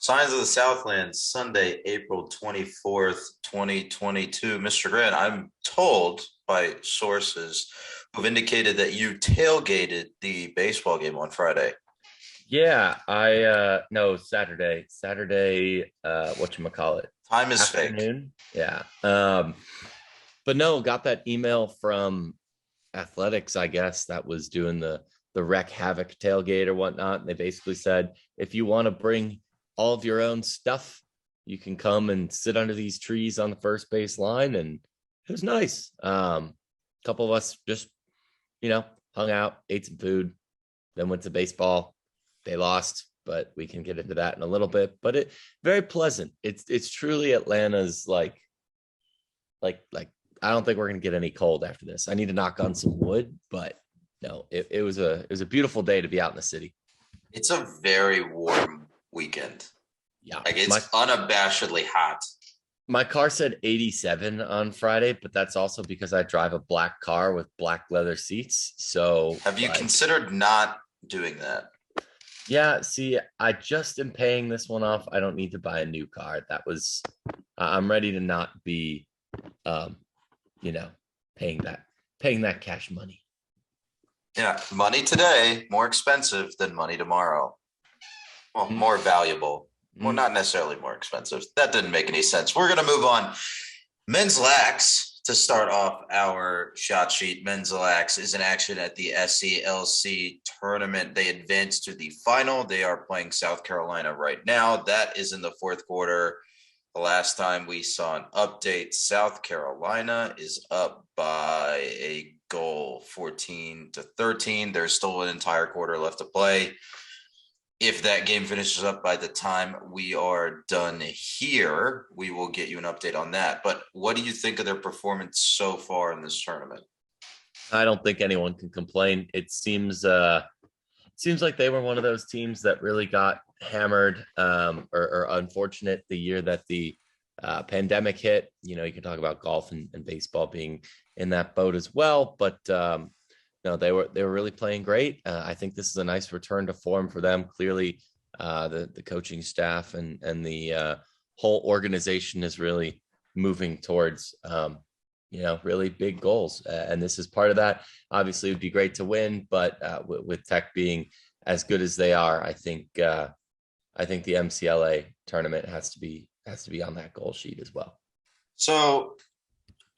Signs of the Southland, Sunday, April 24th, 2022. Mr. Grant, I'm told by sources who've indicated that you tailgated the baseball game on Friday. Yeah, I no Saturday. Whatchamacallit? Time is fake. Afternoon. Yeah. But no, got that email from athletics, I guess, that was doing the wreck havoc tailgate or whatnot. And they basically said, if you want to bring all of your own stuff, you can come and sit under these trees on the first base line. And it was nice. A couple of us just, hung out, ate some food, then went to baseball. They lost, but we can get into that in a little bit. But it very pleasant. It's truly Atlanta's like I don't think we're gonna get any cold after this. I need to knock on some wood, but no, it was a beautiful day to be out in the city. It's a very warm weekend. Yeah, Like it's unabashedly hot. my car said 87 on Friday, but that's also because I drive a black car with black leather seats. So Have you considered not doing that? yeah, see, I just am paying this one off. I don't need to buy a new car. That was I'm ready to not be um, you know, paying that cash money. Yeah, money today more expensive than money tomorrow. Well, Mm, more valuable. Well, mm. not necessarily more expensive. That didn't make any sense. We're going to move on. Men's lax to start off our shot sheet. Men's lax is in action at the SCLC tournament. They advanced to the final. They are playing South Carolina right now. That is in the fourth quarter. The last time we saw an update, South Carolina is up by a goal, 14-13. There's still an entire quarter left to play. If that game finishes up by the time we are done here, we will get you an update on that. But what do you think of their performance so far in this tournament? I don't think anyone can complain. It seems like they were one of those teams that really got hammered or unfortunate the year that the pandemic hit. You can talk about golf and baseball being in that boat as well, but no, they were really playing great. I think this is a nice return to form for them. Clearly, the coaching staff and the whole organization is really moving towards really big goals, and this is part of that. Obviously, it would be great to win, but with Tech being as good as they are, I think the MCLA tournament has to be on that goal sheet as well. So,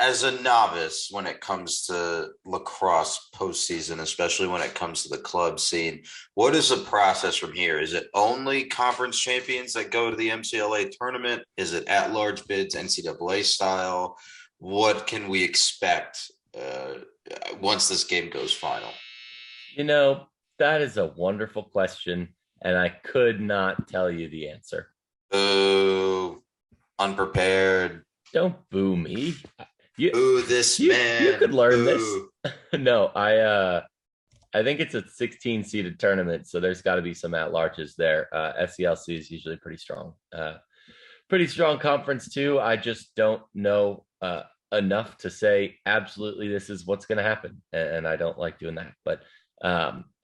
as a novice, when it comes to lacrosse postseason, especially when it comes to the club scene, what is the process from here? Is it only conference champions that go to the MCLA tournament? Is it at-large bids, NCAA style? What can we expect once this game goes final? That is a wonderful question, and I could not tell you the answer. Boo, unprepared. Don't boo me. You Boo this you man. could learn this. Boo. No, I think it's a 16 seeded tournament, so there's got to be some at larges there. SELC is usually pretty strong conference too. I just don't know enough to say absolutely this is what's going to happen, and I don't like doing that. But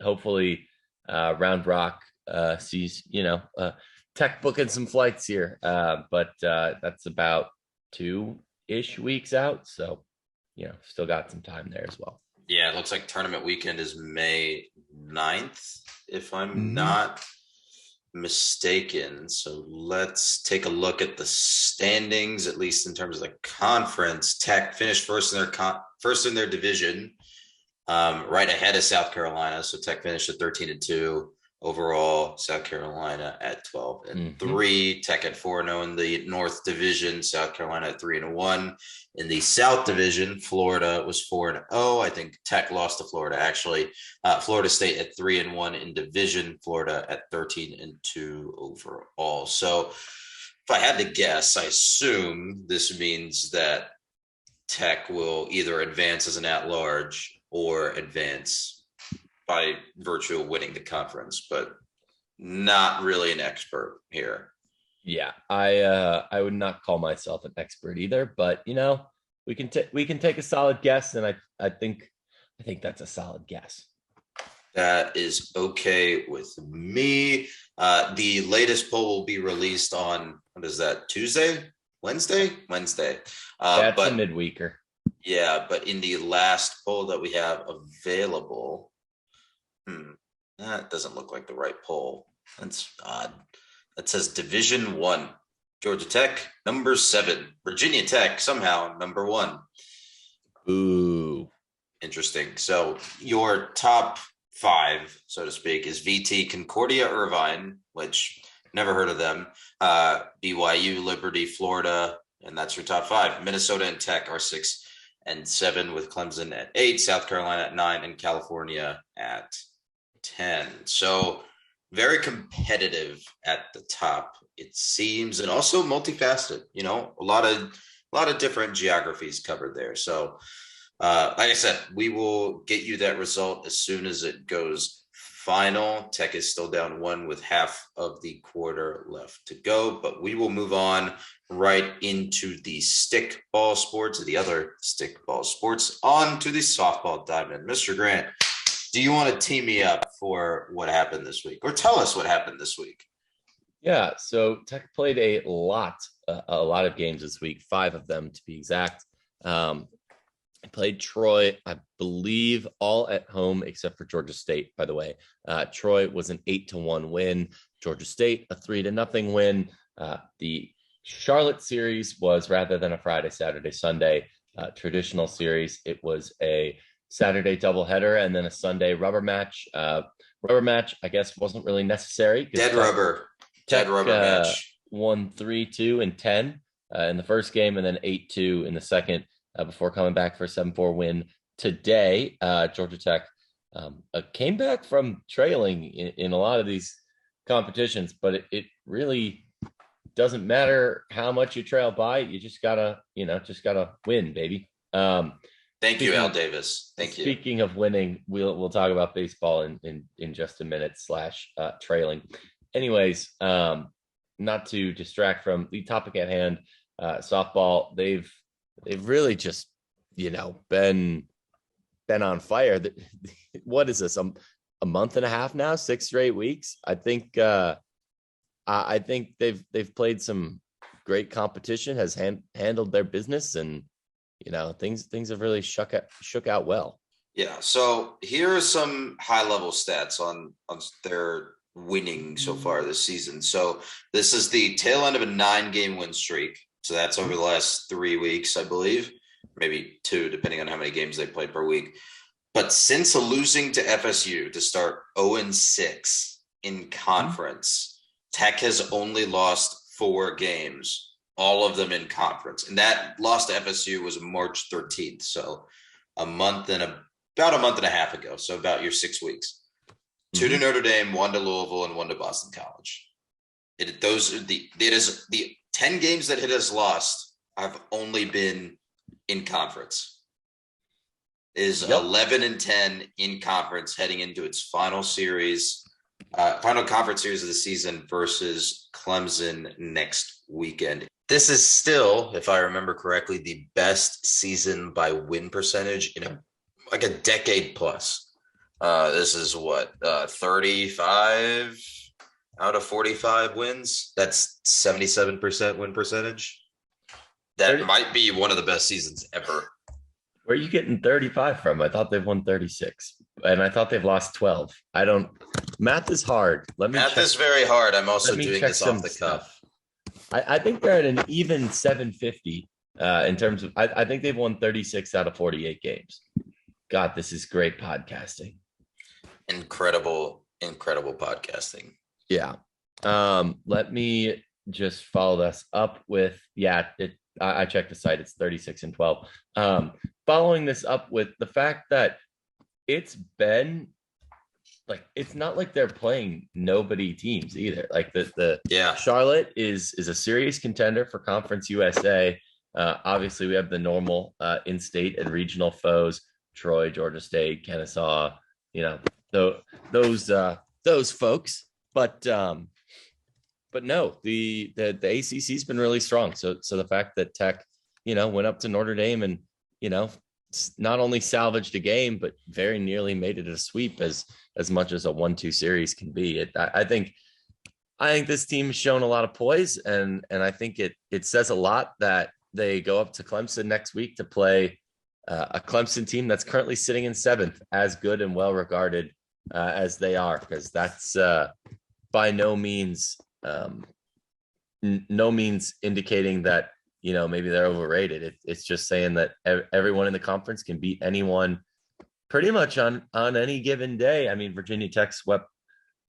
hopefully, Round Rock sees Tech booking some flights here, but that's about 2-ish weeks out, so still got some time there as well. Yeah, it looks like tournament weekend is May 9th, if I'm Mm-hmm. not mistaken. So let's take a look at the standings, at least in terms of the conference. Tech finished first in their division, right ahead of South Carolina. So Tech finished at 13-2 overall. South Carolina at 12-3. Tech at 4-0 in the North Division. South Carolina at 3-1. In the South Division, Florida was 4-0. I think Tech lost to Florida, actually. Florida State at 3-1 in division. Florida at 13-2 overall. So if I had to guess, I assume this means that Tech will either advance as an at-large or advance by virtue of winning the conference, but not really an expert here. Yeah, I would not call myself an expert either, but we can take a solid guess, and I think that's a solid guess. That is okay with me. The latest poll will be released on, what is that, Tuesday? Wednesday. That's a But midweeker. yeah, but in the last poll that we have available, that doesn't look like the right poll. That's odd. That says Division One, Georgia Tech number 7, Virginia Tech somehow number 1. Ooh. Interesting. So your top 5, so to speak, is VT Concordia Irvine, which never heard of them. BYU, Liberty, Florida, and that's your top 5. Minnesota and Tech are 6 and 7, with Clemson at 8, South Carolina at 9, and California at 10. So very competitive at the top, it seems, and also multifaceted. A lot of different geographies covered there. So like I said, we will get you that result as soon as it goes final. Tech is still down 1 with half of the quarter left to go, but we will move on right into the stickball sports, the other stickball sports, on to the softball diamond. Mr. Grant, do you want to tee me up for what happened this week, or tell us what happened this week? Yeah, so Tech played a lot of games this week, 5 of them to be exact. Played Troy, I believe, all at home except for Georgia State, by the way. Troy was an 8-1 win. Georgia State, a 3-0 win. The Charlotte series was, rather than a Friday, Saturday, Sunday traditional series, it was a Saturday doubleheader and then a Sunday rubber match. Rubber match, I guess, wasn't really necessary. Dead rubber match. Won 3-2 and 10 in the first game, and then 8-2 in the second, before coming back for a 7-4 win today. Georgia Tech came back from trailing in a lot of these competitions, but it really doesn't matter how much you trail by. You just gotta win, baby. Thank you, Al Davis. Thank you. Speaking of winning, we'll talk about baseball in just a minute / trailing. Anyways, not to distract from the topic at hand, softball. They've really just been on fire. What is this? A month and a half now? 6 straight weeks. I think they've played some great competition, has handled their business, and things have really shook out well. Yeah. So here are some high level stats on their winning so far this season. So this is the tail end of a 9-game win streak. So that's over the last 3 weeks, I believe, maybe 2, depending on how many games they played per week. But since losing to FSU to start 0-6 in conference, Tech has only lost 4 games, all of them in conference. And that loss to FSU was March 13th. So about a month and a half ago. So about your 6 weeks. 2 to Notre Dame, 1 to Louisville, and 1 to Boston College. It is the 10 games that it has lost have only been in conference. It is 11-10 in conference heading into its final conference series of the season versus Clemson next weekend. This is still, if I remember correctly, the best season by win percentage in a decade plus. This is 35 out of 45 wins. That's 77% win percentage. That might be one of the best seasons ever. Where are you getting 35 from? I thought they've won 36, and I thought they've lost 12. Math is hard. Math is very hard. I'm also doing this off the cuff. I think they're at an even 750 in terms of, I think they've won 36 out of 48 games. God, this is great podcasting. Incredible podcasting. Yeah. Let me just follow this up with, I checked the site. It's 36-12. Following this up with the fact that it's been it's not like they're playing nobody teams either. Charlotte is a serious contender for Conference USA. Obviously we have the normal in-state and regional foes, Troy, Georgia State, Kennesaw, those folks. But no, the ACC's been really strong. So the fact that Tech, went up to Notre Dame and, not only salvaged a game, but very nearly made it a sweep as much as a 1-2 series can be. I think this team has shown a lot of poise, and I think it says a lot that they go up to Clemson next week to play a Clemson team that's currently sitting in 7th, as good and well regarded as they are, because that's by no means indicating that maybe they're overrated. It's just saying that everyone in the conference can beat anyone pretty much on any given day. I mean, Virginia Tech swept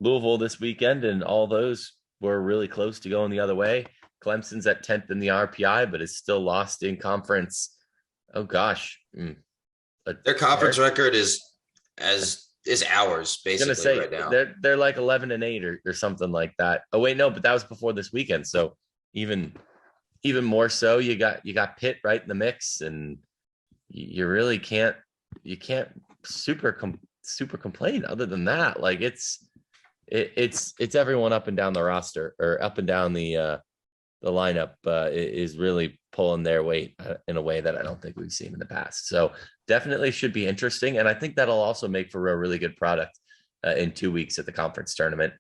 Louisville this weekend, and all those were really close to going the other way. Clemson's at 10th in the RPI, but is still lost in conference. Oh gosh, their conference record is ours basically right now. They're like 11-8 or something like that. Oh wait, no, but that was before this weekend. So even more so, you got Pitt right in the mix, and you really can't super complain. Other than that, like it's everyone up and down the roster, or up and down the lineup is really pulling their weight in a way that I don't think we've seen in the past. So definitely should be interesting, and I think that'll also make for a really good product in 2 weeks at the conference tournament.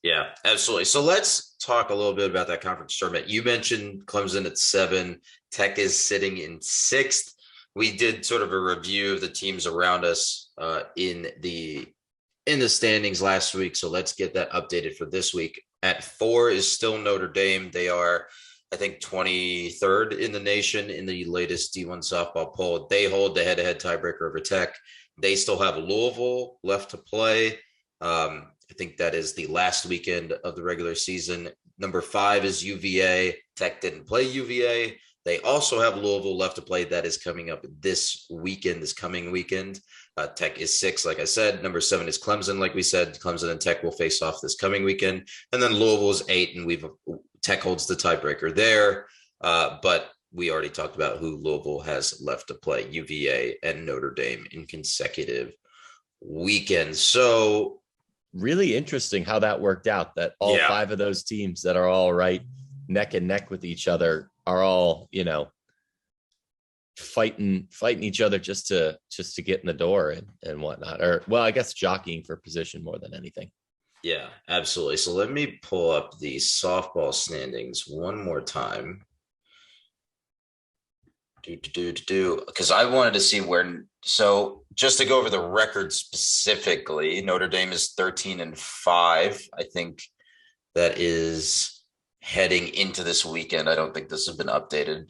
Yeah, absolutely. So let's talk a little bit about that conference tournament. You mentioned Clemson at 7, Tech is sitting in 6th. We did sort of a review of the teams around us in the standings last week. So let's get that updated for this week. At 4 is still Notre Dame. They are, I think, 23rd in the nation in the latest D1 softball poll. They hold the head-to-head tiebreaker over Tech. They still have Louisville left to play. I think that is the last weekend of the regular season. Number 5 is UVA. Tech didn't play UVA. They also have Louisville left to play. That is coming up this coming weekend. Tech is 6, like I said. Number 7 is Clemson. Like we said, Clemson and Tech will face off this coming weekend. And then Louisville is 8, and Tech holds the tiebreaker there. But we already talked about who Louisville has left to play, UVA and Notre Dame in consecutive weekends. So really interesting how that worked out, that all 5 of those teams that are all right neck and neck with each other are all, fighting each other just to get in the door and whatnot. Or, well, I guess jockeying for position more than anything. Yeah, absolutely. So let me pull up the softball standings one more time. Because I wanted to see where. So just to go over the record specifically, Notre Dame is 13-5. I think that is heading into this weekend. I don't think this has been updated.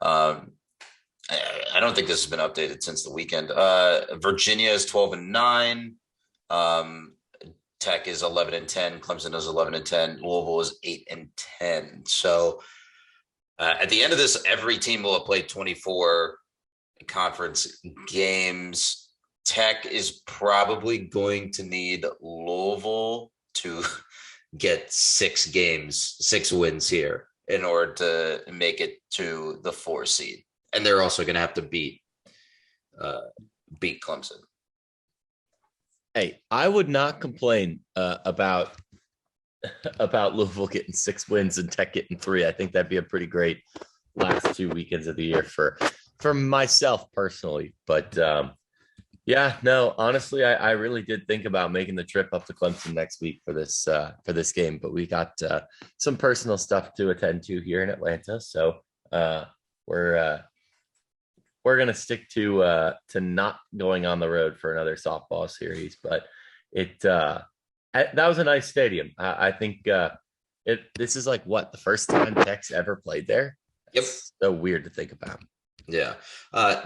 I don't think this has been updated since the weekend. Virginia is 12-9. Tech is 11-10. Clemson is 11-10. Louisville is 8-10. So at the end of this, every team will have played 24 conference games. Tech is probably going to need Louisville to get 6 wins here in order to make it to the 4 seed. And they're also going to have to beat Clemson. Hey, I would not complain about Louisville getting 6 wins and Tech getting 3. I think that'd be a pretty great last 2 weekends of the year for myself personally. But honestly, I really did think about making the trip up to Clemson next week for this game, but we got some personal stuff to attend to here in Atlanta, so we're gonna stick to not going on the road for another softball series. But that was a nice stadium. I think this is like the first time Tech's ever played there. Yep. It's so weird to think about. Yeah.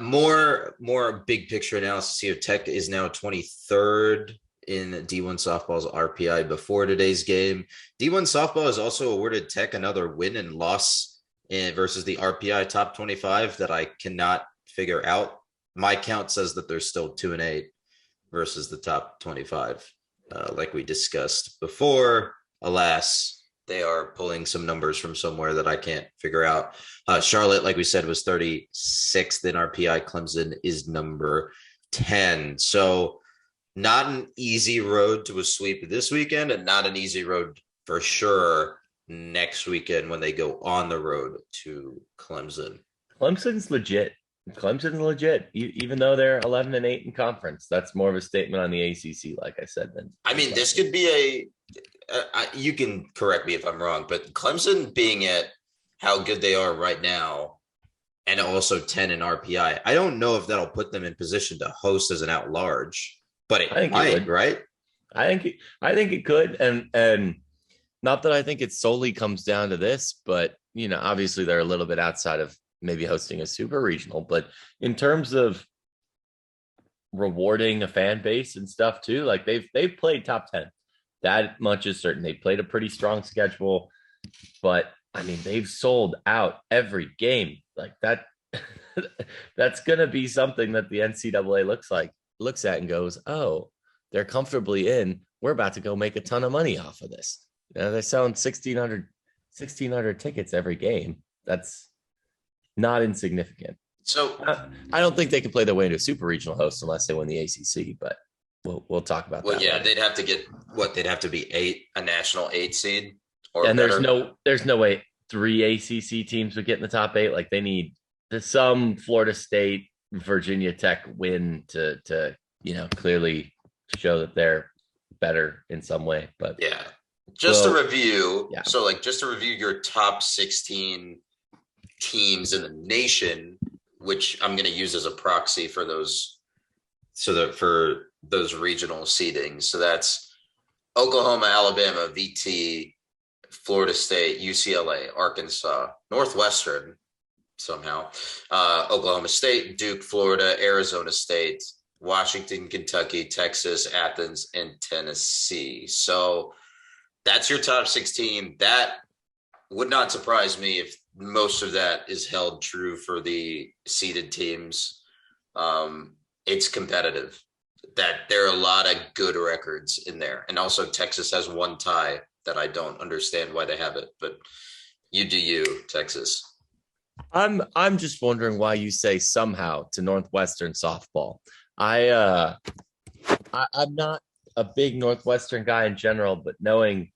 More big picture analysis here. Tech is now 23rd in D1 softball's RPI before today's game. D1 softball has also awarded Tech another win and loss versus the RPI top 25 that I cannot figure out. My count says that they're still 2-8 versus the top 25. Like we discussed before, alas, they are pulling some numbers from somewhere that I can't figure out. Charlotte, like we said, was 36th in RPI. Clemson is number 10. So not an easy road to a sweep this weekend, and not an easy road for sure next weekend when they go on the road to Clemson. Clemson's legit. Clemson's legit, even though they're 11-8 in conference. That's more of a statement on the ACC, like I said. Than I mean, this could be you can correct me if I'm wrong, but Clemson being at how good they are right now and also 10 in RPI, I don't know if that'll put them in position to host as an out large, but I think might, it would. right? I think it could, and not that I think it solely comes down to this, but obviously they're a little bit outside of maybe hosting a super regional, but in terms of rewarding a fan base and stuff too, like they've played top 10. That much is certain. They played a pretty strong schedule, but I mean they've sold out every game. Like that that's gonna be something that the NCAA looks at and goes, oh, they're comfortably in. We're about to go make a ton of money off of this. They're selling 1,600 tickets every game. That's not insignificant. So I don't think they can play their way into a super regional host unless they win the ACC, but we'll talk about well, that. yeah, later. they'd have to get what they'd have to be a national 8 seed or and better. There's no way 3 ACC teams would get in the top 8. Like they need some Florida State, Virginia Tech win to clearly show that they're better in some way. But yeah, just to review. Yeah. So just to review your top 16 teams in the nation, which I'm going to use as a proxy for those. For those regional seedings. So that's Oklahoma, Alabama, VT, Florida State, UCLA, Arkansas, Northwestern, somehow, Oklahoma State, Duke, Florida, Arizona State, Washington, Kentucky, Texas, Athens, and Tennessee. So that's your top 16. That would not surprise me if most of that is held true for the seeded teams. It's competitive. That there are a lot of good records in there. And also Texas has one tie that I don't understand why they have it, but you do you, Texas. I'm just wondering why you say somehow to Northwestern softball. I'm not a big Northwestern guy in general, but knowing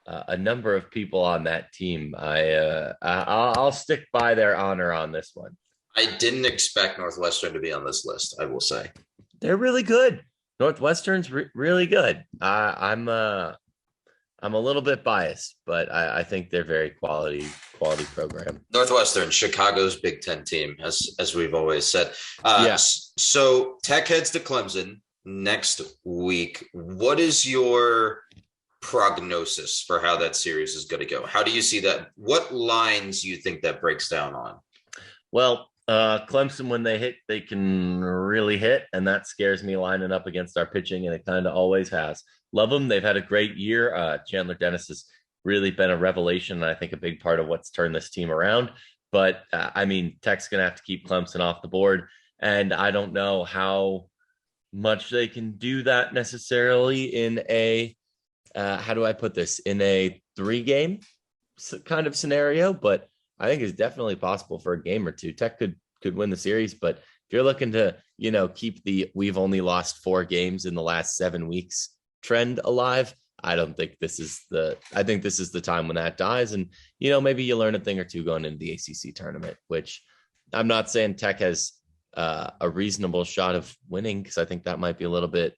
a number of people on that team, I'll stick by their honor on this one. I didn't expect Northwestern to be on this list, I will say. They're really good. Northwestern's really good. I'm a little bit biased, but I think they're very quality program. Northwestern, Chicago's Big Ten team, as we've always said. Yes. So Tech heads to Clemson next week. What is your prognosis for how that series is going to go? How do you see that? What lines do you think that breaks down on? Well, Clemson, when they hit, they can really hit, and that scares me lining up against our pitching, and it kind of always has. Love them. They've had a great year. Chandler Dennis has really been a revelation, and I think a big part of what's turned this team around. But, I mean, Tech's going to have to keep Clemson off the board, and I don't know how much they can do that necessarily in a, how do I put this, in a 3-game kind of scenario, but I think it's definitely possible for a game or two. Tech could win the series, but if you're looking to, keep the we've only lost 4 games in the last 7 weeks trend alive, I think this is the time when that dies. And, maybe you learn a thing or two going into the ACC tournament, which I'm not saying Tech has a reasonable shot of winning, because I think that might be a little bit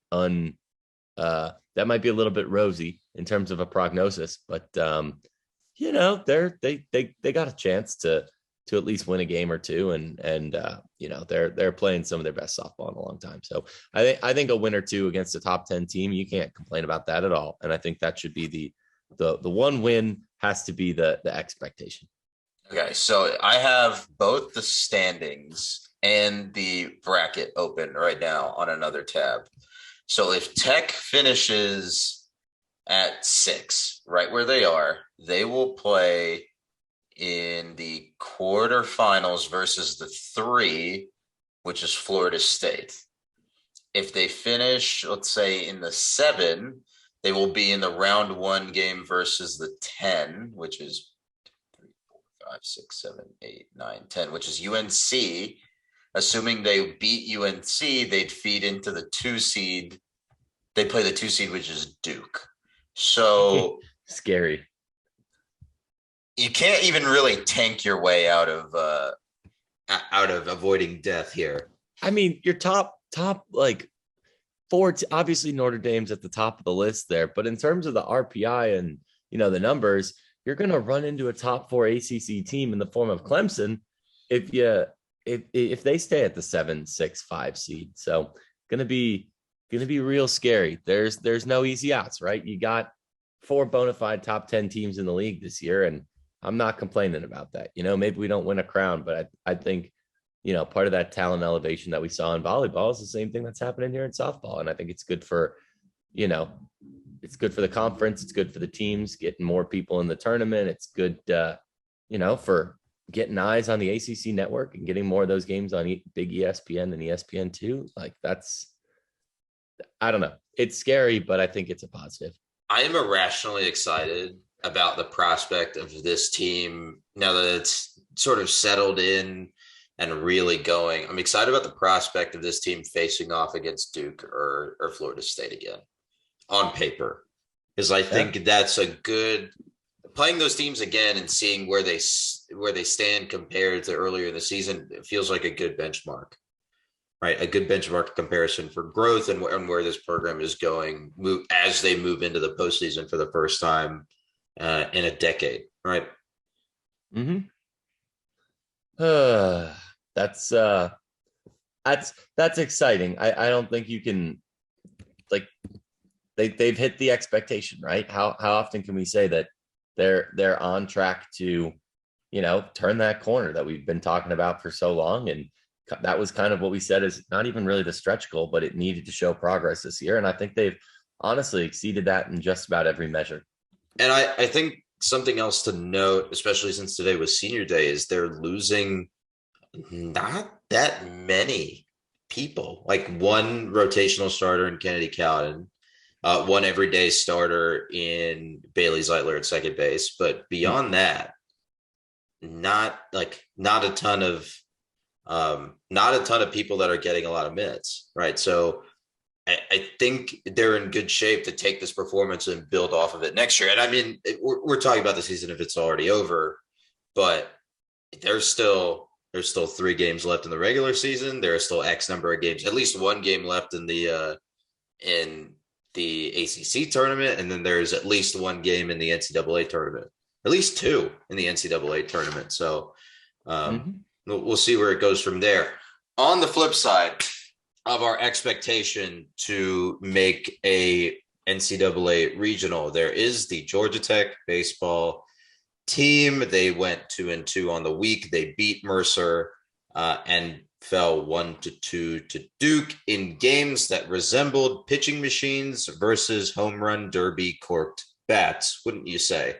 rosy in terms of a prognosis, but they got a chance to at least win a game or two, and they're playing some of their best softball in a long time. So I think a win or two against a top 10 team, you can't complain about that at all. And I think that should be the one win has to be the expectation. Okay, so I have both the standings and the bracket open right now on another tab. So if Tech finishes at 6, right where they are, they will play in the quarterfinals versus the 3, which is Florida State. If they finish, let's say, in the 7, they will be in the round 1 game versus the 10, which is 3, 4, 5, 6, 7, 8, 9, 10, which is UNC. Assuming they beat UNC, they'd feed into the 2 seed. They play the 2 seed, which is Duke. So scary. You can't even really tank your way out of out of avoiding death here. I mean, your top like four, obviously Notre Dame's at the top of the list there, but in terms of the RPI and the numbers, you're going to run into a top four ACC team in the form of Clemson if you if they stay at the 7-6-5 seed. So gonna be real scary. There's no easy outs, right? You got four bona fide top 10 teams in the league this year, and I'm not complaining about that. Maybe we don't win a crown, but I think part of that talent elevation that we saw in volleyball is the same thing that's happening here in softball. And I think it's good for, it's good for the conference. It's good for the teams, getting more people in the tournament. It's good, for getting eyes on the ACC network and getting more of those games on big ESPN and ESPN2. Like I don't know. It's scary, but I think it's a positive. I am irrationally excited about the prospect of this team now that it's sort of settled in and really going. I'm excited about the prospect of this team facing off against Duke or Florida State again on paper, because I think that's a good playing those teams again and seeing where they stand compared to earlier in the season. It feels like a good benchmark, right? A good benchmark comparison for growth and where this program is going as they move into the postseason for the first time in a decade, right? Mm-hmm. That's exciting. I don't think you can like they've hit the expectation, right? How often can we say that they're on track to turn that corner that we've been talking about for so long? And that was kind of what we said is not even really the stretch goal, but it needed to show progress this year. And I think they've honestly exceeded that in just about every measure. And I think something else to note, especially since today was senior day, is they're losing not that many people, like one rotational starter in Kennedy Cowden, one everyday starter in Bailey Zeitler at second base. But beyond that, not a ton of people that are getting a lot of minutes, right? So I think they're in good shape to take this performance and build off of it next year. And I mean, we're talking about the season if it's already over, but there's still 3 games left in the regular season. There are still X number of games, at least one game left in the ACC tournament, and then there's at least one game in the NCAA tournament, at least 2 in the NCAA tournament. So we'll see where it goes from there. On the flip side of our expectation to make a NCAA regional, there is the Georgia Tech baseball team. They went 2-2 on the week. They beat Mercer and fell 1-2 to Duke in games that resembled pitching machines versus home run derby corked bats, wouldn't you say?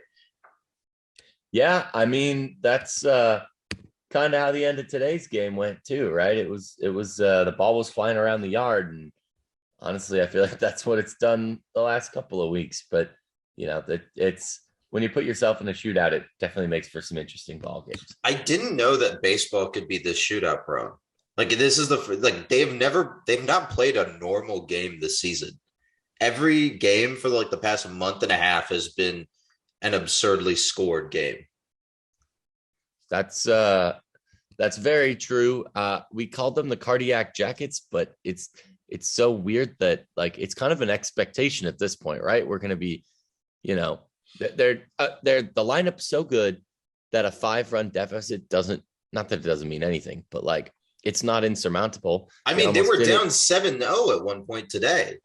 Yeah, I mean, that's kind of how the end of today's game went too, right? It was the ball was flying around the yard, and honestly, I feel like that's what it's done the last couple of weeks. But it's when you put yourself in a shootout, it definitely makes for some interesting ball games. I didn't know that baseball could be this shootout prone. Like this is they've not played a normal game this season. Every game for the past month and a half has been an absurdly scored game. That's very true. We called them the cardiac jackets, but it's so weird that it's kind of an expectation at this point, right? We're going to be, they're the lineup's so good that a 5-run deficit doesn't mean anything, but it's not insurmountable. I mean, they were down 7-0 at one point today.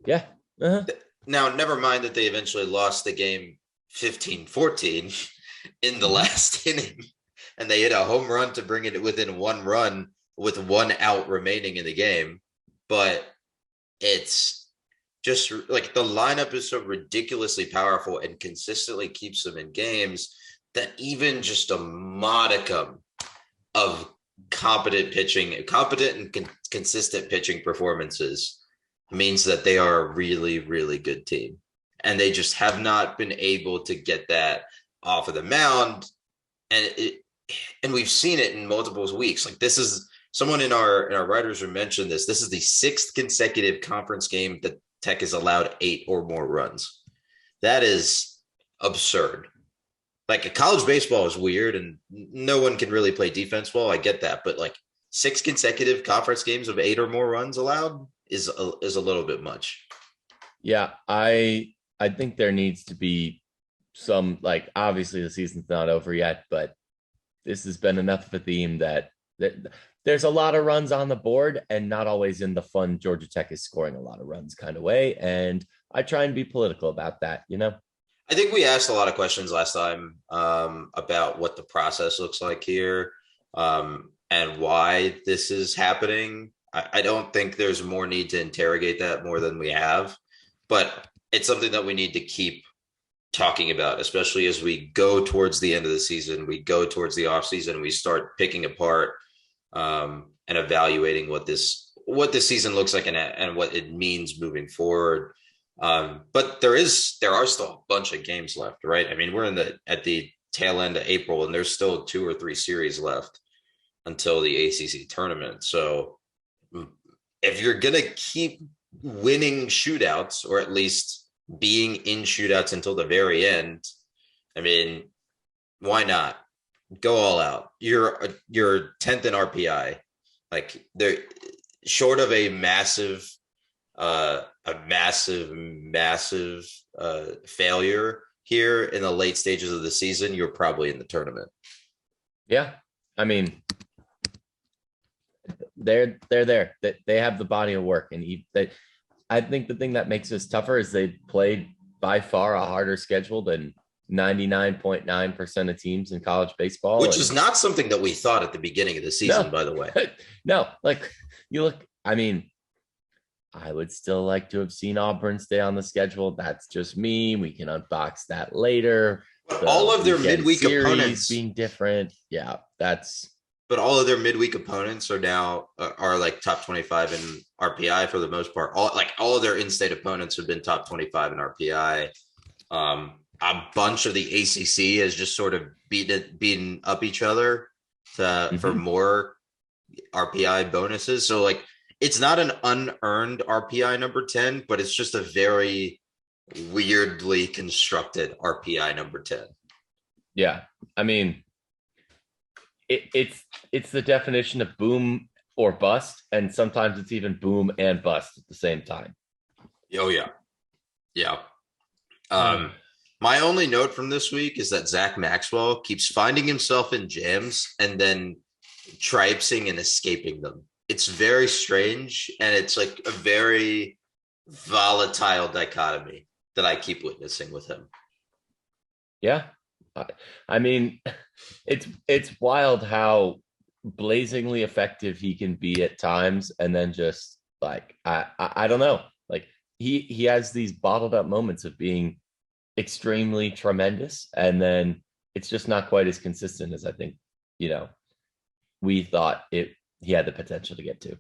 Yeah. Uh-huh. Now, never mind that they eventually lost the game 15-14 in the last inning, and they hit a home run to bring it within 1 run with 1 out remaining in the game. But it's just the lineup is so ridiculously powerful and consistently keeps them in games that even just a modicum of competent and consistent pitching performances means that they are a really, really good team. And they just have not been able to get that off of the mound. And we've seen it in multiple weeks. This is someone in our writers room mentioned this. This is the 6th consecutive conference game that Tech has allowed 8 or more runs. That is absurd. like college baseball is weird and no one can really play defense well. I get that, but like 6 consecutive conference games of 8 or more runs allowed is a little bit much. Yeah, I think there needs to be some, like, obviously the season's not over yet, but this has been enough of a theme that there's a lot of runs on the board and not always in the fun Georgia Tech is scoring a lot of runs kind of way. And I try and be political about that, you know? I think we asked a lot of questions last time about what the process looks like here and why this is happening. I don't think there's more need to interrogate that more than we have, but it's something that we need to keep talking about, especially as we go towards the end of the season, we go towards the off season, we start picking apart and evaluating what this season looks like and what it means moving forward. But there are still a bunch of games left, right? I mean, we're at the tail end of April, and there's still 2 or 3 series left until the ACC tournament. So if you're gonna keep winning shootouts, or at least being in shootouts until the very end, I mean, why not go all out? You're 10th in RPI, like they're short of a massive failure here in the late stages of the season. You're probably in the tournament. Yeah, I mean, they're there. They have the body of work, and I think the thing that makes this tougher is they played by far a harder schedule than 99.9% of teams in college baseball. Which is not something that we thought at the beginning of the season, by the way. No, like you look, I mean, I would still like to have seen Auburn stay on the schedule. That's just me. We can unbox that later. But all of their midweek opponents being different. Yeah, but all of their midweek opponents are now are like top 25 in RPI for the most part. All of their in-state opponents have been top 25 in RPI. A bunch of the ACC has just sort of beaten up each other for more RPI bonuses. So like, it's not an unearned RPI number 10, but it's just a very weirdly constructed RPI number 10. Yeah, I mean, it's the definition of boom or bust, and sometimes it's even boom and bust at the same time. Oh yeah. My only note from this week is that Zach Maxwell keeps finding himself in jams and then tripsing and escaping them. It's very strange, and it's like a very volatile dichotomy that I keep witnessing with him. Yeah, I mean, it's wild how blazingly effective he can be at times, and then just like I don't know, like he has these bottled up moments of being extremely tremendous, and then it's just not quite as consistent as I think we thought he had the potential to get to.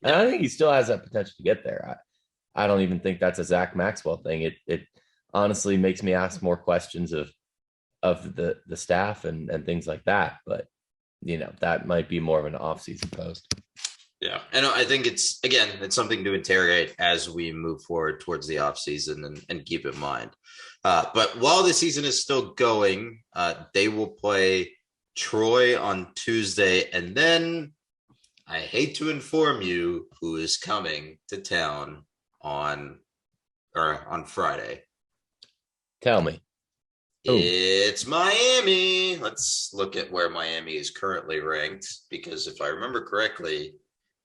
And I think he still has that potential to get there. I don't even think that's a Zach Maxwell thing. It honestly makes me ask more questions of the staff and things like that. But that might be more of an off-season post. Yeah. And I think it's something to interrogate as we move forward towards the off season and keep in mind. But while the season is still going, they will play Troy on Tuesday, and then I hate to inform you who is coming to town on Friday. Tell me. It's Miami. Let's look at where Miami is currently ranked, because if I remember correctly,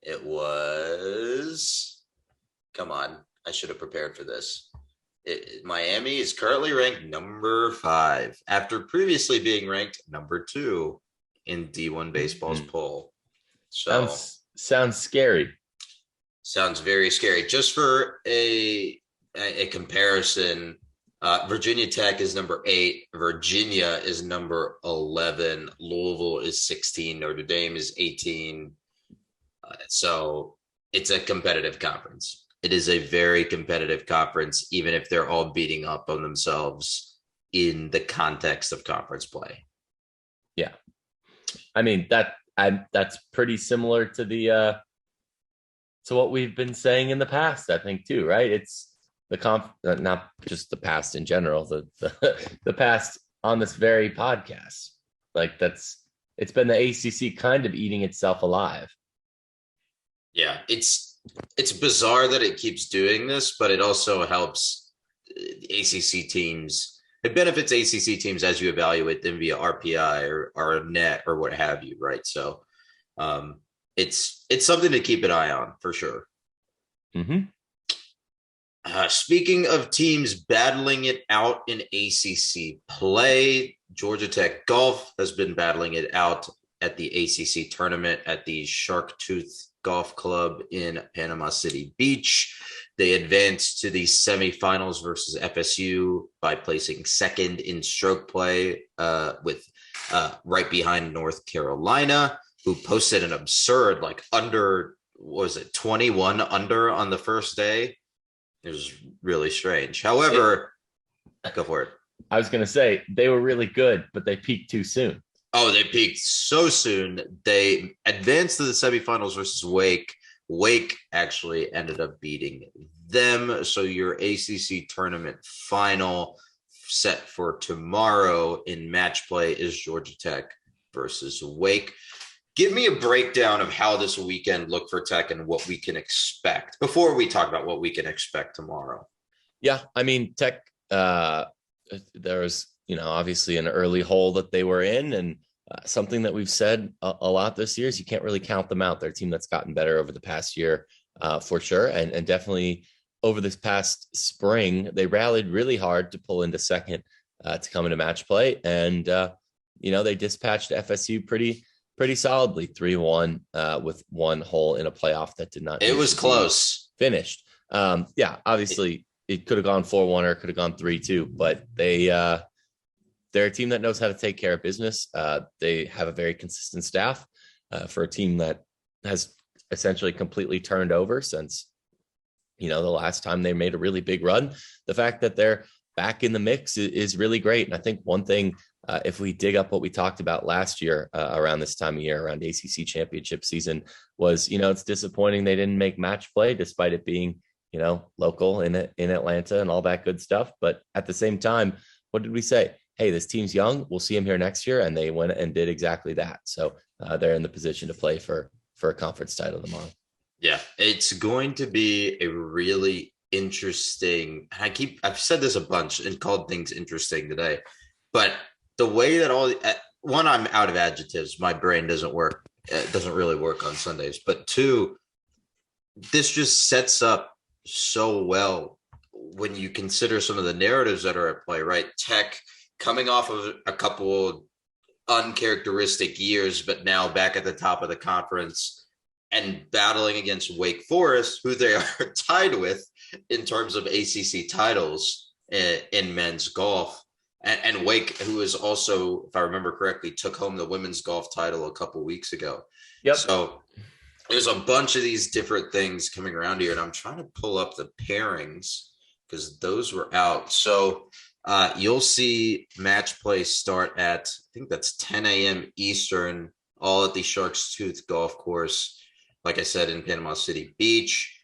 it was, come on, I should have prepared for this. Miami is currently ranked number 5 after previously being ranked number 2 in D1 Baseball's poll. So sounds scary. Sounds very scary. Just for a comparison, Virginia Tech is number 8. Virginia is number 11. Louisville is 16. Notre Dame is 18. So it's a competitive conference. It is a very competitive conference, even if they're all beating up on themselves in the context of conference play. Yeah. I mean, that's pretty similar to to what we've been saying in the past, I think, too, right? It's the not just the past in general, the past on this very podcast. Like it's been the ACC kind of eating itself alive. Yeah, it's bizarre that it keeps doing this, but it also helps ACC teams. It benefits ACC teams as you evaluate them via RPI or net or what have you, right? So it's something to keep an eye on for sure. Mm-hmm. Speaking of teams battling it out in ACC play, Georgia Tech Golf has been battling it out at the ACC tournament at the Sharktooth Golf Club in Panama City Beach. They advanced to the semifinals versus FSU by placing second in stroke play with right behind North Carolina, who posted an absurd under, what was it, 21 under on the first day. It was really strange. However, go for it. I was going to say they were really good, but they peaked too soon. Oh, they peaked so soon. They advanced to the semifinals versus Wake. Wake actually ended up beating them. So your ACC tournament final set for tomorrow in match play is Georgia Tech versus Wake. Give me a breakdown of how this weekend looked for Tech and what we can expect before we talk about what we can expect tomorrow. Yeah, I mean, Tech, there was, obviously an early hole that they were in, and something that we've said a lot this year is you can't really count them out. They're a team that's gotten better over the past year, for sure, and definitely over this past spring, they rallied really hard to pull into second to come into match play, and they dispatched FSU pretty solidly 3-1 with one hole in a playoff that did not. It was close. Finished. Obviously it could have gone 4-1 or it could have gone 3-2, but they're a team that knows how to take care of business. They have a very consistent staff for a team that has essentially completely turned over since, the last time they made a really big run. The fact that they're back in the mix is really great. And I think one thing, if we dig up what we talked about last year around this time of year, around ACC championship season, was, it's disappointing they didn't make match play despite it being, local in Atlanta and all that good stuff. But at the same time, what did we say? Hey, this team's young. We'll see them here next year. And they went and did exactly that. So they're in the position to play for a conference title tomorrow. Yeah, it's going to be a really interesting. I've said this a bunch and called things interesting today, but the way that I'm out of adjectives. My brain doesn't work. It doesn't really work on Sundays. But two, this just sets up so well when you consider some of the narratives that are at play, right? Tech coming off of a couple uncharacteristic years, but now back at the top of the conference and battling against Wake Forest, who they are tied with in terms of ACC titles in men's golf. And Wake, who is also, if I remember correctly, took home the women's golf title a couple weeks ago. Yep. So there's a bunch of these different things coming around here, and I'm trying to pull up the pairings because those were out. So you'll see match play start at, I think that's 10 a.m. Eastern, all at the Sharktooth Golf Course, like I said, in Panama City Beach.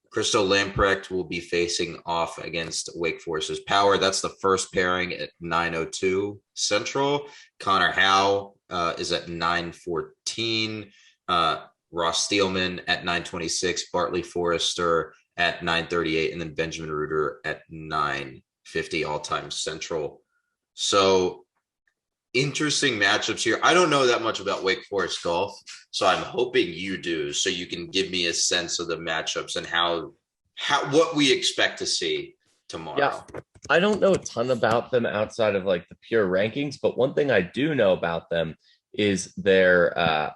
Crystal Lamprecht will be facing off against Wake Forest's Power. That's the first pairing at 9:02 Central. Connor Howe is at 9:14. Ross Steelman at 9:26. Bartley Forrester at 9:38. And then Benjamin Reuter at 9:50 all-time Central. So interesting matchups here. I don't know that much about Wake Forest golf, so I'm hoping you do, so you can give me a sense of the matchups and how what we expect to see tomorrow. Yeah, I don't know a ton about them outside of like the pure rankings, but one thing I do know about them is their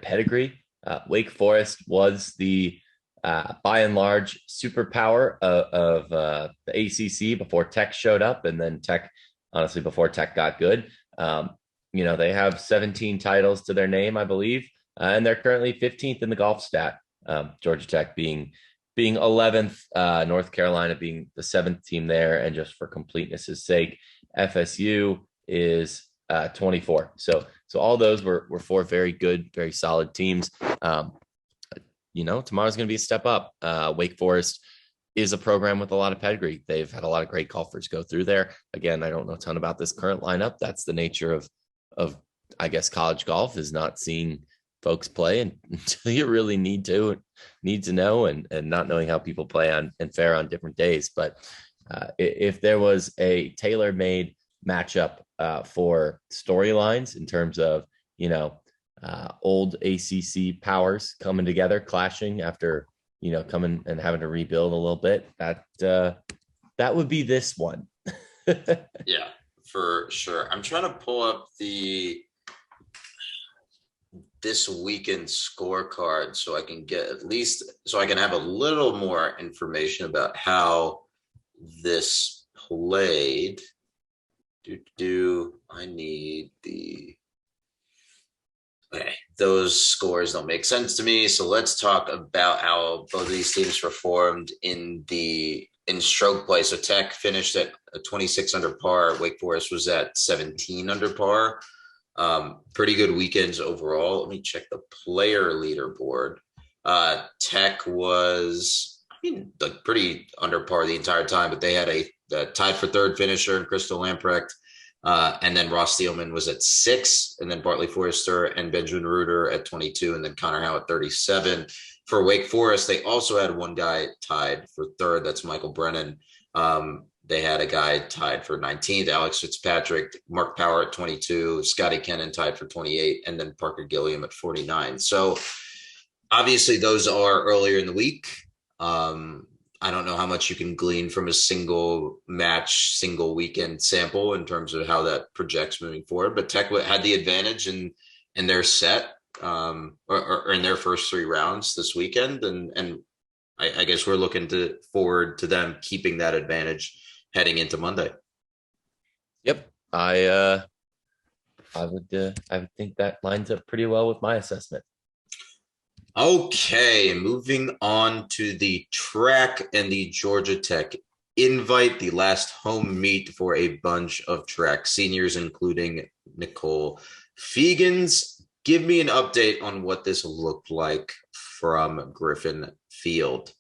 pedigree. Wake Forest was the by and large superpower of the ACC before Tech showed up, and then Tech, honestly, before Tech got good. They have 17 titles to their name, I believe, and they're currently 15th in the golf stat. Georgia Tech being 11th, North Carolina being the 7th team there, and just for completeness' sake, FSU is 24. So all those were four very good, very solid teams. Tomorrow's going to be a step up. Wake Forest is a program with a lot of pedigree. They've had a lot of great golfers go through there. Again, I don't know a ton about this current lineup. That's the nature of I guess college golf, is not seeing folks play until you really need to know, and not knowing how people play on and fare on different days. But if there was a tailor-made matchup for storylines in terms of, old ACC powers coming together, clashing after, coming and having to rebuild a little bit, that would be this one. Yeah, for sure. I'm trying to pull up this weekend scorecard so I can get so I can have a little more information about how this played. I need okay, those scores don't make sense to me. So let's talk about how both of these teams performed in stroke play. So Tech finished at a 26 under par. Wake Forest was at 17 under par. Pretty good weekends overall. Let me check the player leaderboard. Tech was, like pretty under par the entire time, but they had a tied for third finisher in Crystal Lamprecht. And then Ross Steelman was at 6, and then Bartley Forrester and Benjamin Reuter at 22, and then Connor Howe at 37. For Wake Forest, they also had one guy tied for third. That's Michael Brennan. They had a guy tied for 19th, Alex Fitzpatrick, Mark Power at 22, Scotty Kennan tied for 28, and then Parker Gilliam at 49. So obviously those are earlier in the week. I don't know how much you can glean from a single match, single weekend sample in terms of how that projects moving forward. But Tech had the advantage in their set or in their first 3 rounds this weekend, and I guess we're looking forward to them keeping that advantage heading into Monday. Yep, I would think that lines up pretty well with my assessment. Okay, moving on to the track and the Georgia Tech invite, the last home meet for a bunch of track seniors, including Nicole Fegans. Give me an update on what this looked like from Griffin Field.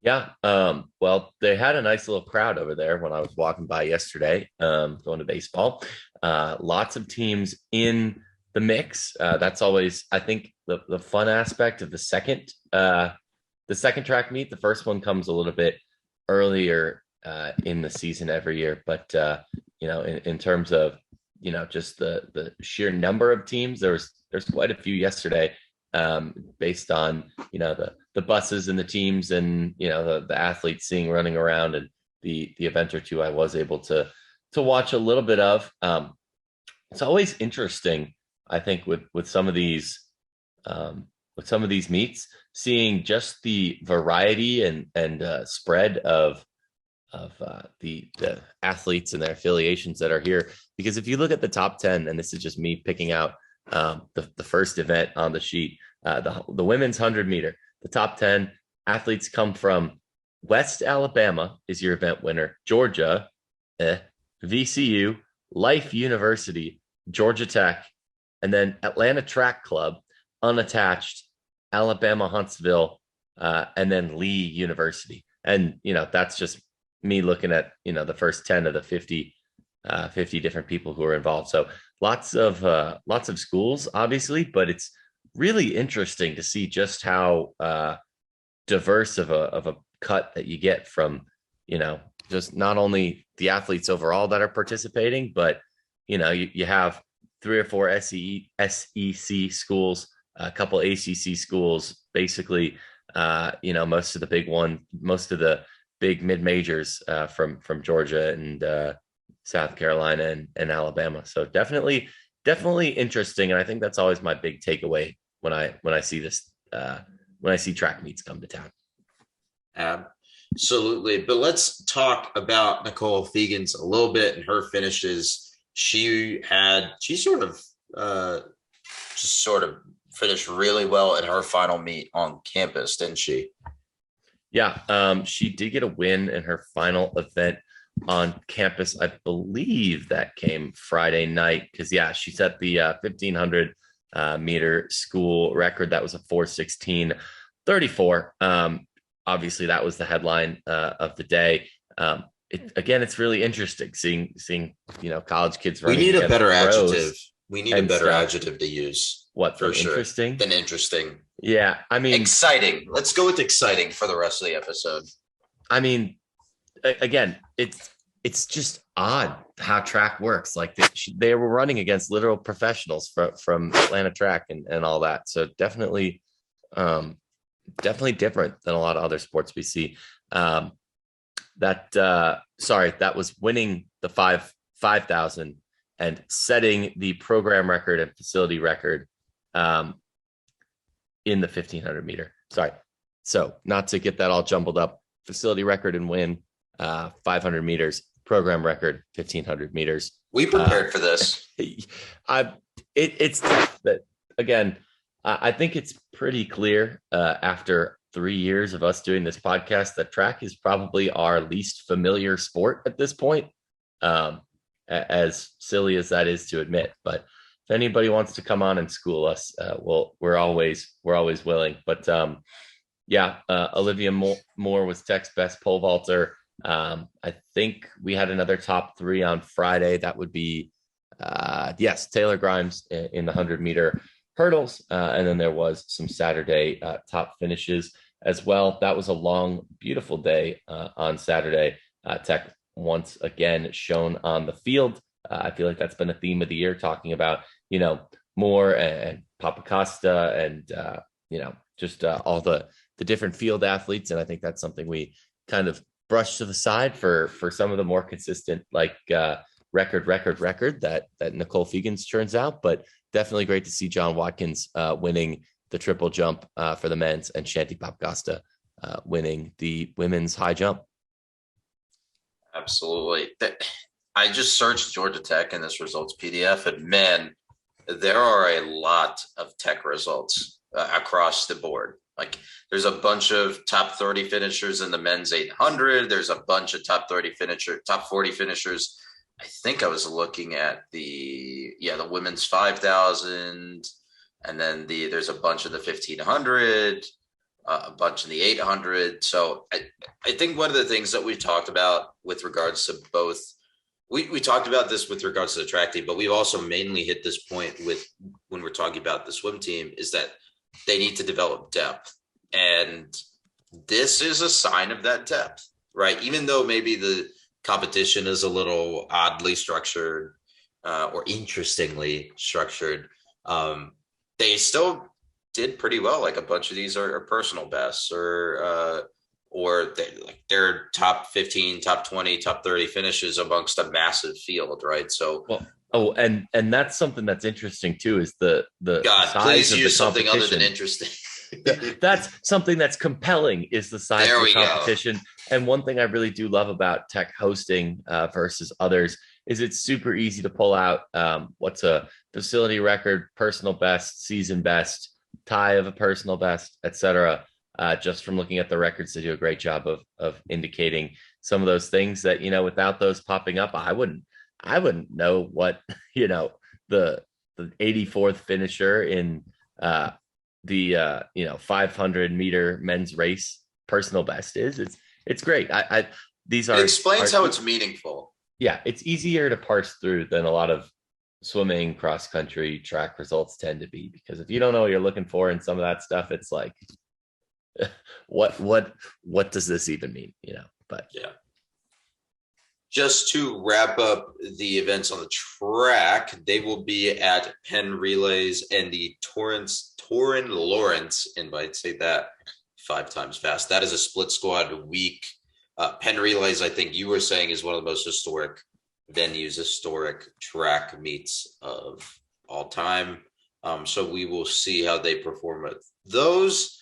Yeah, well, they had a nice little crowd over there when I was walking by yesterday, going to baseball. Lots of teams in the mix. That's always, I think, the fun aspect of the second track meet. The first one comes a little bit earlier in the season every year, but in terms of just the sheer number of teams, there's quite a few yesterday, based on the buses and the teams and the athletes seeing running around, and the event or two I was able to watch a little bit of. It's always interesting, I think, with some of these meets, seeing just the variety and spread of the athletes and their affiliations that are here. Because if you look at the top 10, and this is just me picking out the first event on the sheet, the women's 100-meter, the top 10 athletes come from West Alabama is your event winner, Georgia, VCU, Life University, Georgia Tech, and then Atlanta Track Club, unattached, Alabama Huntsville, and then Lee University. And that's just me looking at the first 10 of the 50 different people who are involved. So lots of schools, obviously, but it's really interesting to see just how diverse of a cut that you get from just not only the athletes overall that are participating, but you have 3 or 4 SEC schools, a couple ACC schools, basically, most of the big mid majors from Georgia and South Carolina and Alabama. So definitely interesting, and I think that's always my big takeaway when I see this, when I see track meets come to town. Absolutely, but let's talk about Nicole Fegans a little bit and her finishes. She sort of finished really well in her final meet on campus, didn't she? Yeah, she did get a win in her final event on campus. I believe that came Friday night, because she set the 1500 meter school record. That was a 4:16:34. obviously that was the headline of the day. Again, it's really interesting seeing college kids We running need a against better adjective. pros We need a and better stuff. adjective to use What, for than sure interesting? than interesting. Yeah, I mean, Exciting. Let's go with exciting for the rest of the episode. I mean, again, it's just odd how track works. Like they were running against literal professionals from Atlanta track and all that. So um, definitely different than a lot of other sports we see. That was winning the 5,000 and setting the program record and facility record in the 1,500 meter. Sorry. So not to get that all jumbled up, facility record and win 500 meters, program record 1,500 meters. We prepared for this. It's tough that, again, I think it's pretty clear after 3 years of us doing this podcast that track is probably our least familiar sport at this point. As silly as that is to admit, but if anybody wants to come on and school us, we're always willing. But Olivia Moore was Tech's best pole vaulter. I think we had another top three on Friday. That would be Taylor Grimes in the 100-meter hurdles, and then there was some Saturday top finishes as well. That was a long, beautiful day on Saturday. Tech once again shown on the field. I feel like that's been a theme of the year, talking about Moore and Papacosta and just all the different field athletes, and I think that's something we kind of brush to the side for some of the more consistent record that Nicole Fegans turns out. But definitely great to see John Watkins winning the triple jump for the men's, and Shanti Papacosta winning the women's high jump. Absolutely. I just searched Georgia Tech in this results PDF, and man, there are a lot of Tech results across the board. Like, there's a bunch of top 30 finishers in the men's 800. There's a bunch of top 40 finishers. I think I was looking at the women's 5,000, and then there's a bunch of the 1,500, a bunch in the 800. So I think one of the things that we've talked about with regards to both, we talked about this with regards to the track team, but we've also mainly hit this point with when we're talking about the swim team, is that they need to develop depth. And this is a sign of that depth, right? Even though maybe the competition is a little oddly structured or interestingly structured, they still did pretty well. Like, a bunch of these are personal bests, or their top 15, top 20, top 30 finishes amongst a massive field, right? So, and that's something that's interesting too, is the God, size please of use the something other than competition. interesting. That's something that's compelling, is the size There of the we go. competition. And one thing I really do love about Tech hosting versus others is it's super easy to pull out what's a facility record, personal best, season best, tie of a personal best, etc. Just from looking at the records. They do a great job of indicating some of those things that, without those popping up, I wouldn't know what, the 84th finisher in the 500 meter men's race personal best is. It's great. These are, it explains how it's meaningful. Yeah, it's easier to parse through than a lot of swimming, cross country, track results tend to be, because if you don't know what you're looking for in some of that stuff, it's like, what does this even mean? But yeah. Just to wrap up the events on the track, they will be at Penn Relays and the Torrin Lawrence invite. Say that 5 times fast. That is a split squad week. Penn Relays, I think you were saying, is one of the most historic venues, historic track meets of all time. So we will see how they perform at those.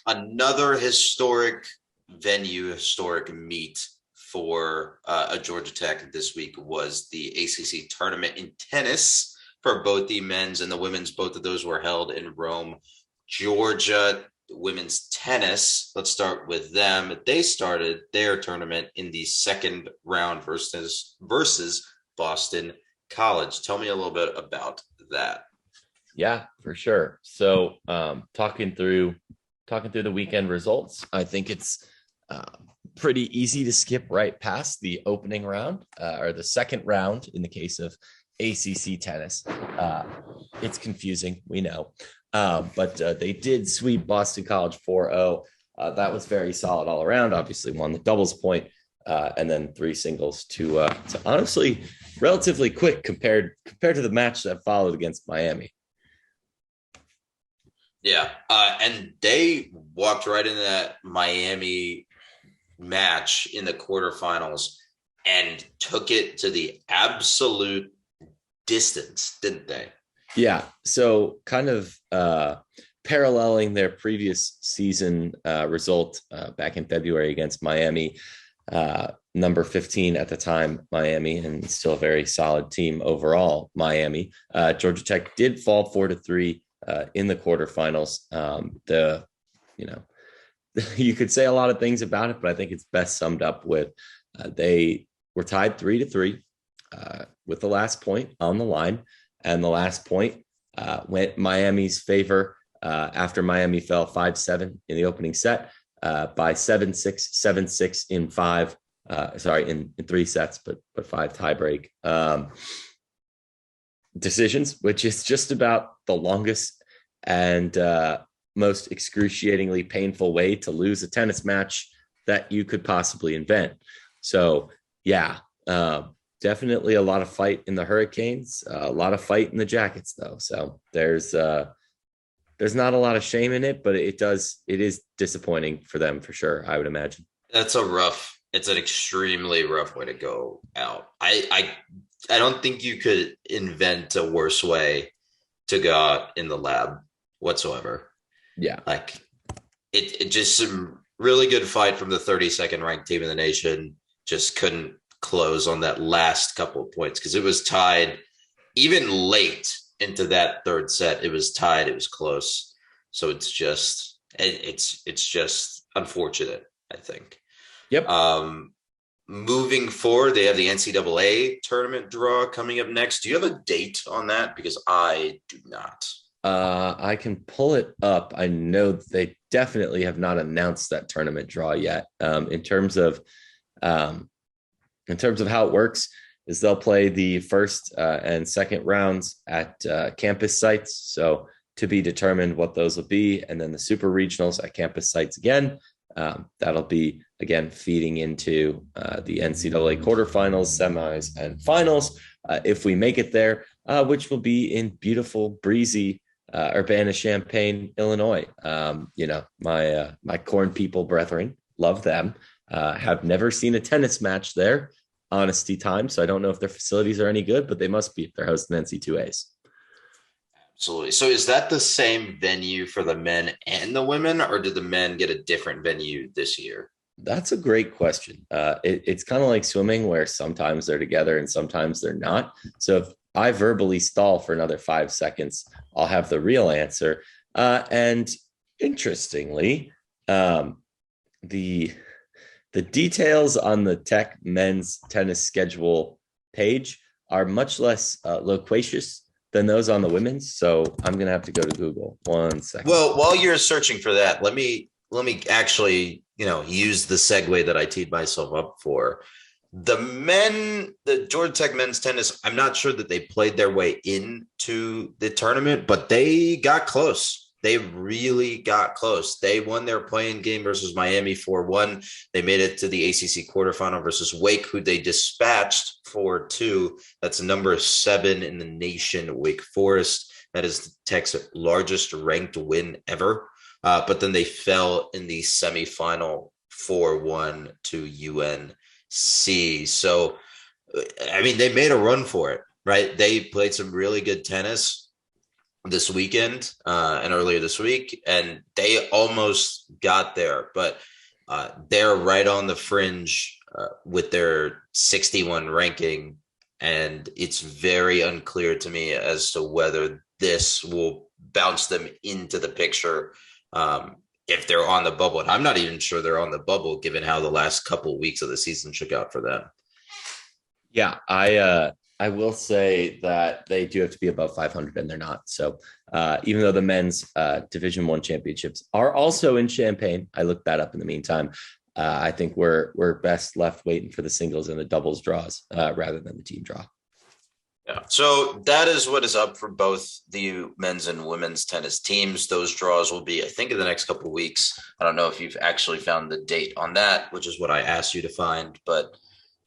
Another historic venue, historic meet for a Georgia Tech this week was the ACC Tournament in tennis for both the men's and the women's. Both of those were held in Rome, Georgia. Women's tennis, let's start with them. They started their tournament in the second round versus Boston College. Tell me a little bit about that. Yeah, for sure. So talking through talking through the weekend results, I think it's pretty easy to skip right past the opening round or the second round in the case of ACC tennis. It's confusing, we know. But they did sweep Boston College 4-0. That was very solid all around. Obviously won the doubles point, and then 3 singles to honestly relatively quick compared to the match that followed against Miami. Yeah. And they walked right into that Miami match in the quarterfinals and took it to the absolute distance, didn't they? Yeah. So kind of paralleling their previous season result back in February against Miami, number 15 at the time, Miami, and still a very solid team overall, Miami. Georgia Tech did fall 4-3 in the quarterfinals. You could say a lot of things about it, but I think it's best summed up with they were tied 3-3 with the last point on the line. And the last point went Miami's favor after Miami fell 5-7 in the opening set by 7-6, 7-6 in five. In 3 sets, but 5 tiebreak decisions, which is just about the longest and most excruciatingly painful way to lose a tennis match that you could possibly invent. So, yeah, definitely a lot of fight in the Hurricanes, a lot of fight in the Jackets, though. So there's not a lot of shame in it, but it is disappointing for them for sure, I would imagine. It's an extremely rough way to go out. I don't think you could invent a worse way to go out in the lab whatsoever. Yeah. Like it just some really good fight from the 32nd ranked team in the nation. Just couldn't close on that last couple of points because it was tied even late into that third set. It was tied. It was close. So it's just unfortunate, I think. Yep. Moving forward, they have the NCAA tournament draw coming up next. Do you have a date on that? Because I do not. I can pull it up. I know they definitely have not announced that tournament draw yet. In terms of how it works, is they'll play the first and second rounds at campus sites. So to be determined what those will be, and then the super regionals at campus sites again. That'll be, again, feeding into the NCAA quarterfinals, semis, and finals if we make it there, which will be in beautiful, breezy Urbana-Champaign, Illinois. My corn people brethren, love them. Have never seen a tennis match there, honesty time. So I don't know if their facilities are any good, but they must be if they're hosting NC2As. Absolutely. So is that the same venue for the men and the women, or did the men get a different venue this year? That's a great question. It's kind of like swimming where sometimes they're together and sometimes they're not. So if I verbally stall for another 5 seconds, I'll have the real answer. And interestingly, the details on the Tech men's tennis schedule page are much less loquacious than those on the women's. So I'm going to have to go to Google 1 second. Well, while you're searching for that, let me actually, use the segue that I teed myself up for. The Georgia Tech men's tennis, I'm not sure that they played their way into the tournament, but they got close. They really got close. They won their playing game versus Miami 4-1. They made it to the ACC quarterfinal versus Wake, who they dispatched 4-2. That's number 7 in the nation, Wake Forest. That is Tech's largest ranked win ever. But then they fell in the semifinal 4-1 to UNC. So, they made a run for it, right? They played some really good tennis this weekend and earlier this week, and they almost got there, but they're right on the fringe with their 61 ranking, and it's very unclear to me as to whether this will bounce them into the picture if they're on the bubble. And I'm not even sure they're on the bubble given how the last couple of weeks of the season shook out for them. Yeah, I I will say that they do have to be above 500, and they're not. So even though the men's Division One championships are also in Champaign, I looked that up in the meantime. I think we're best left waiting for the singles and the doubles draws rather than the team draw. Yeah. So that is what is up for both the men's and women's tennis teams. Those draws will be, I think, in the next couple of weeks. I don't know if you've actually found the date on that, which is what I asked you to find, but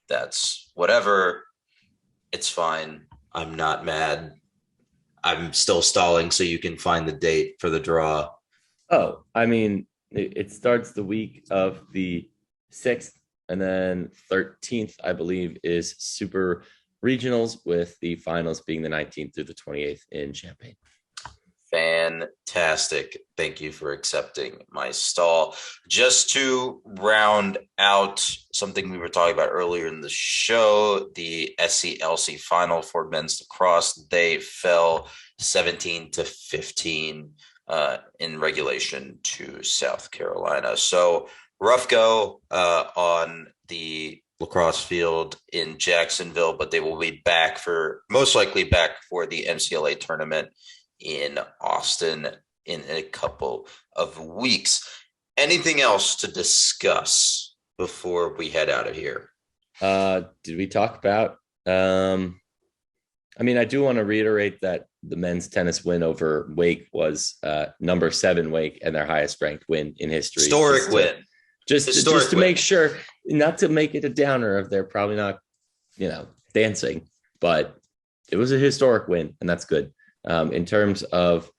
that's whatever. It's fine. I'm not mad. I'm still stalling so you can find the date for the draw. Oh, I mean, it starts the week of the 6th, and then 13th, I believe, is Super Regionals, with the finals being the 19th through the 28th in Champaign. Fantastic. Thank you for accepting my stall. Just to round out something we were talking about earlier in the show, the SCLC final for men's lacrosse, they fell 17-15 in regulation to South Carolina. So rough go on the lacrosse field in Jacksonville, but they will be back most likely back for the NCLA tournament in Austin in a couple of weeks. Anything else to discuss before we head out of here? Did we talk about I mean, I do want to reiterate that the men's tennis win over Wake was number 7 Wake and their highest ranked win in history. Historic win. Just to make sure, not to make it a downer of they're probably not, dancing, but it was a historic win, and that's good. In terms of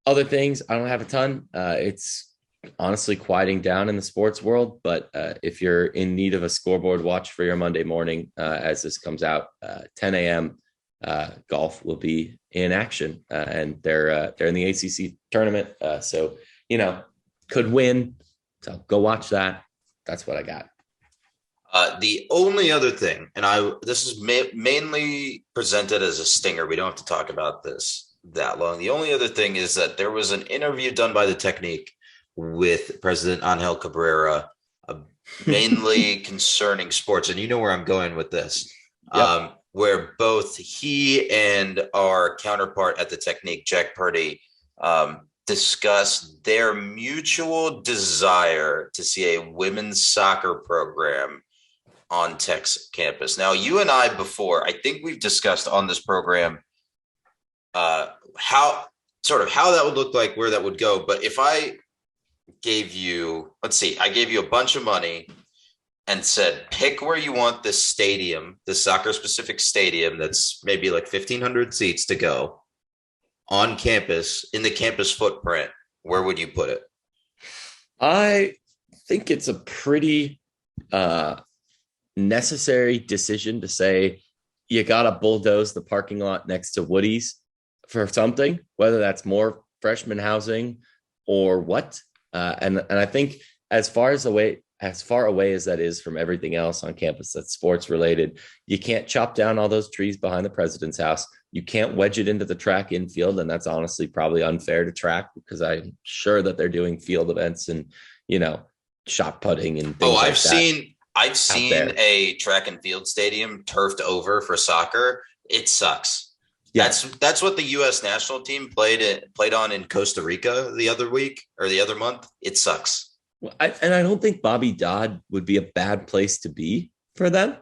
other things, I don't have a ton. It's honestly quieting down in the sports world, but if you're in need of a scoreboard watch for your Monday morning, as this comes out, 10 a.m., golf will be in action, and they're in the ACC tournament, so could win. So go watch that. That's what I got. The only other thing, and this is mainly presented as a stinger. We don't have to talk about this that long. The only other thing is that there was an interview done by the Technique with President Angel Cabrera, mainly concerning sports. And you know where I'm going with this, yep. Where both he and our counterpart at the Technique, Jack Purdy, discuss their mutual desire to see a women's soccer program on Tech's campus. Now, you and I before, I think we've discussed on this program how that would look like, where that would go. But if I gave you, I gave you a bunch of money and said, pick where you want this stadium, the soccer specific stadium that's maybe like 1,500 seats to go on campus, in the campus footprint, where would you put it? I think it's a pretty necessary decision to say you got to bulldoze the parking lot next to Woody's for something, whether that's more freshman housing or what. And I think as far away as that is from everything else on campus that's sports related, you can't chop down all those trees behind the president's house. You can't wedge it into the track infield. And that's honestly probably unfair to track, because I'm sure that they're doing field events and, shot putting and things like that. I've seen a track and field stadium turfed over for soccer. It sucks. Yeah. That's what the U.S. national team played on in Costa Rica the other week or the other month. It sucks. Well, I don't think Bobby Dodd would be a bad place to be for them.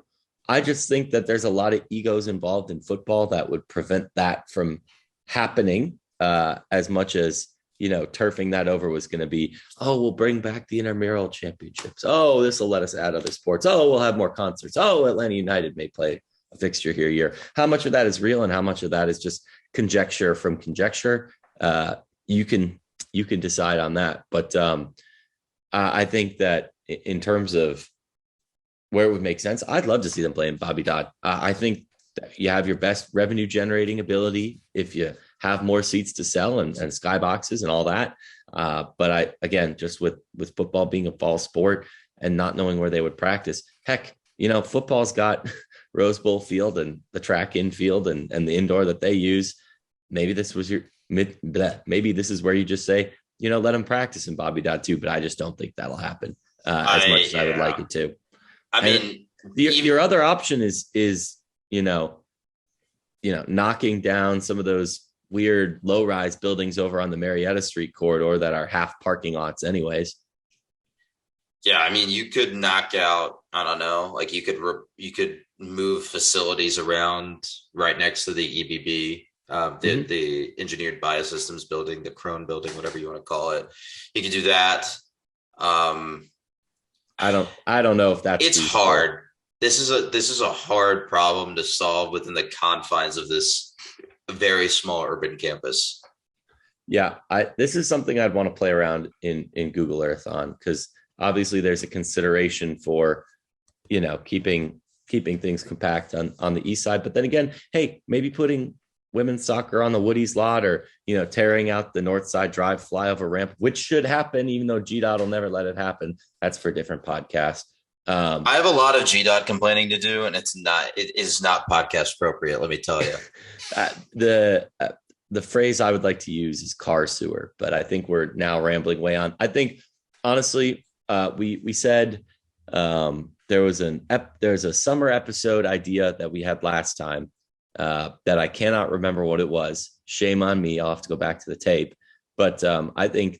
I just think that there's a lot of egos involved in football that would prevent that from happening, as much as, turfing that over was going to be, we'll bring back the intramural championships. Oh, this will let us add other sports. Oh, we'll have more concerts. Oh, Atlanta United may play a fixture here a year. How much of that is real and how much of that is just conjecture from conjecture? You can decide on that. But I think that in terms of where it would make sense, I'd love to see them playing Bobby Dodd. I think that you have your best revenue generating ability if you have more seats to sell and skyboxes and all that. But just with football being a fall sport and not knowing where they would practice, heck, football's got Rose Bowl field and the track infield and the indoor that they use. Maybe this was maybe this is where you just say, let them practice in Bobby Dodd too, but I just don't think that'll happen as much as I would like it to. I mean, your other option is knocking down some of those weird low-rise buildings over on the Marietta Street corridor that are half parking lots anyways. Yeah, I mean, you could knock out, I don't know, like you could move facilities around right next to the EBB, the Engineered Biosystems building, the Crone building, whatever you want to call it. You could do that. I don't know if that's it's feasible. Hard. This is a hard problem to solve within the confines of this very small urban campus. Yeah, this is something I'd want to play around in Google Earth on, because obviously there's a consideration for keeping things compact on the east side, but then again, hey, maybe putting women's soccer on the Woody's lot, or tearing out the north side drive flyover ramp, which should happen, even though GDOT will never let it happen. That's for a different podcast. I have a lot of GDOT complaining to do, and it is not podcast appropriate, let me tell you. The phrase I would like to use is car sewer, but I think we're now rambling way on. I think honestly, we said there's a summer episode idea that we had last time that I cannot remember what it was. Shame on me. I'll have to go back to the tape. But I think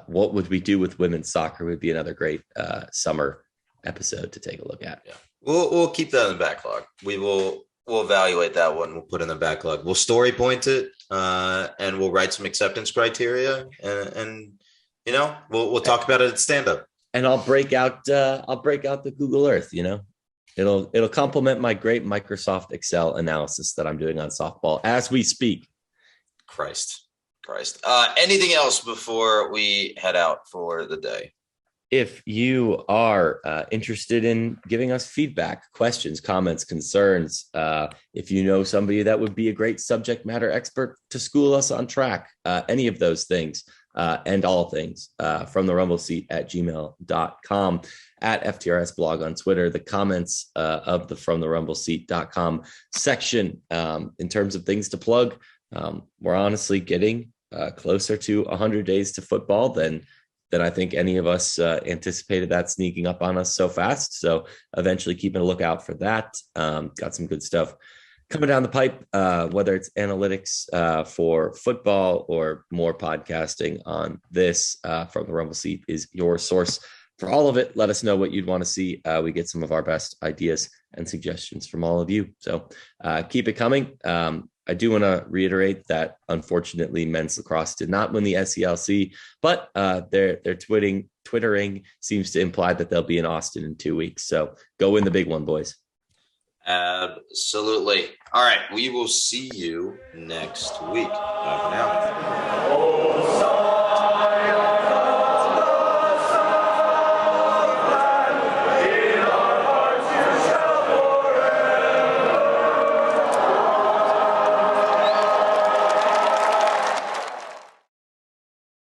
what would we do with women's soccer would be another great summer episode to take a look at. Yeah, we'll keep that in the backlog. We'll evaluate that one. We'll put in the backlog. We'll story point it, and we'll write some acceptance criteria, and we'll talk about it at stand up. And I'll break out the Google Earth. It'll complement my great Microsoft Excel analysis that I'm doing on softball as we speak. Christ. Anything else before we head out for the day? If you are interested in giving us feedback, questions, comments, concerns, if you know somebody that would be a great subject matter expert to school us on track, any of those things and all things, from the rumble seat at gmail.com, at FTRS blog on Twitter, the comments of the from the rumble seat.com section. In terms of things to plug, we're honestly getting closer to 100 days to football than I think any of us anticipated that sneaking up on us so fast. So eventually keeping a lookout for that. Got some good stuff coming down the pipe, whether it's analytics for football or more podcasting on this. From the Rumble Seat is your source for all of it. Let us know what you'd want to see. We get some of our best ideas and suggestions from all of you. So keep it coming. I do want to reiterate that unfortunately men's lacrosse did not win the SELC, but their twittering seems to imply that they'll be in Austin in 2 weeks. So go win the big one, boys. Absolutely. All right. We will see you next week. Bye for now.